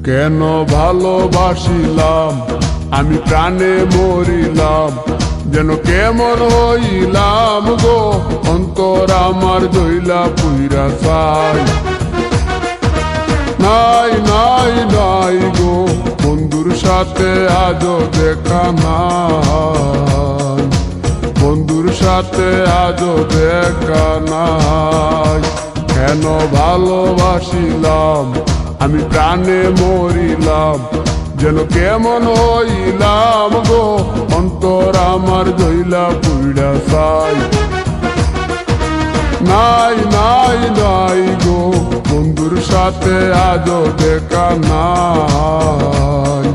কেন ভালোবাসিলাম আমি প্রাণে মরিলাম, যেন কেমন হইলাম গো, অন্তর আমার দইলা পুইরা চাই। নাই নাই নাই গো, বন্ধুর সাথে আজও দেখা নাই, বন্ধুর সাথে আজও দেখা নাই। কেন ভালোবাসিলাম আমি প্রাণে মরিলাম, যেন কেমন হইলাম গো, অন্তর আমার দইলা পুইরা চাই। নাই নাই নাই গো, বন্ধুর সাথে আজও দেখা নাই,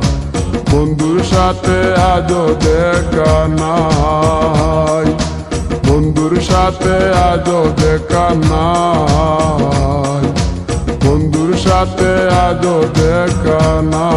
বন্ধুর সাথে আজও দেখা নাই, বন্ধুর সাথে আজও দেখা নাই, বন্ধুর সাথে আজও দেখা নাই।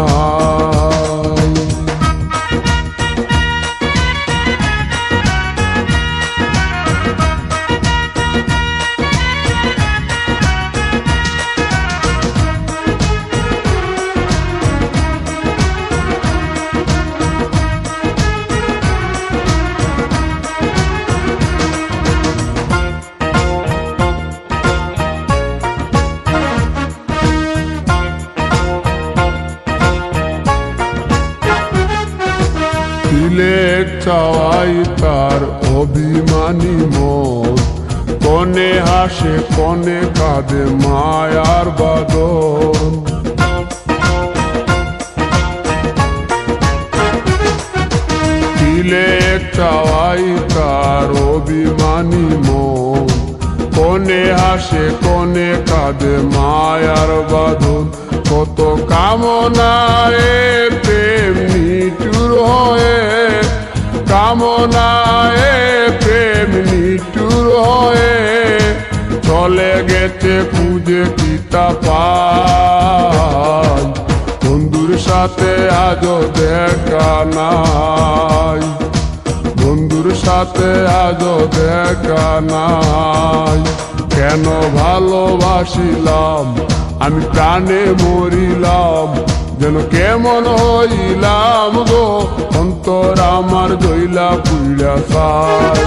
সিলেট চাওয়াই তার অভিমানী মন, কনে হাসে কনে কাঁদে মায়ার বাদন। সিলেট চাওয়াই তার অভিমানী মন, কনে হাসে কনে কাঁদে মায়ার বাদন। কত কামনায় প্রেম নিঠুর হয়ে, কামনায় প্রেম নিঠুর হয়ে, চলে গেছে খুঁজে পিতা পাই, বন্ধুর সাথে আজও দেখা নাই, বন্ধুর সাথে আজও দেখা নাই। কেন ভালোবাসিলাম আমি প্রাণে মরিলাম, যেন কেমন হইলাম গো, অন্তর আমার দইলা পুইরা চাই।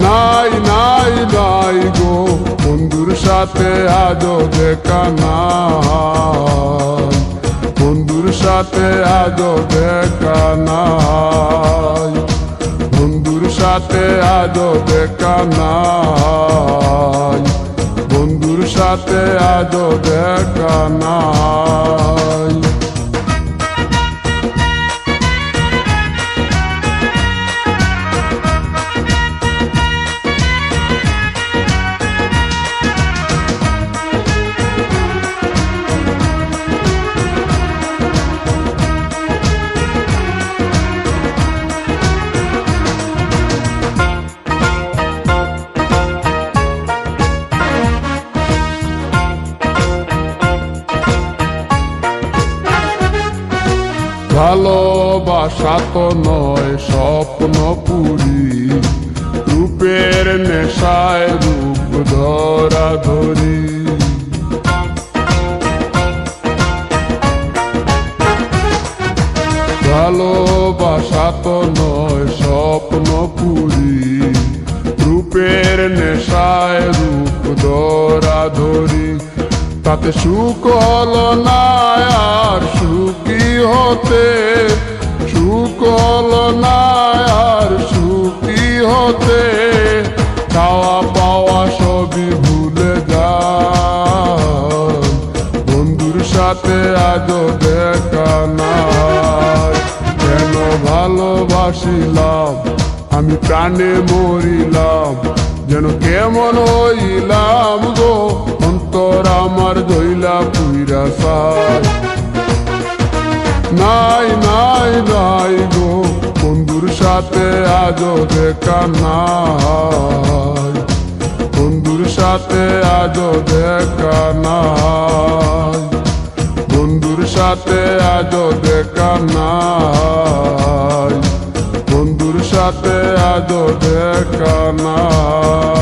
নাই নাই নাই গো, বন্ধুর সাথে আজও দেখা নাই, বন্ধুর সাথে আজও দেখা নাই, বন্ধুর সাথে আজও দেখা নাই, বন্ধুর সাথে আজও দেখা নাই। ভালোবাসা তো নয় স্বপ্ন পুরি, রূপের নেশায় রূপ ধরা ধরি। ভালোবাসা তো নয় স্বপ্ন পুরি, রূপের নেশায় রূপ ধরা ধরি। তাতে সুখ হলো না আর সুখী হতে, সুখ হলো না আর সুখী হতে, চাওয়া পাওয়া সবই ভুলে যায়, বন্ধুর সাথে আজও দেখা নাই। কেন ভালোবাসিলাম আমি প্রাণে মরিলাম, যেন কেমন হইলাম গো, অন্তর আমার দইলা পুইরা চাই। নাই নাই নাই গো, বন্ধুর সাথে আজও দেখা নাই, বন্ধুর সাথে আজও দেখা নাই, বন্ধুর সাথে আজও দেখা নাই, বন্ধুর সাথে আজও দেখা নাই।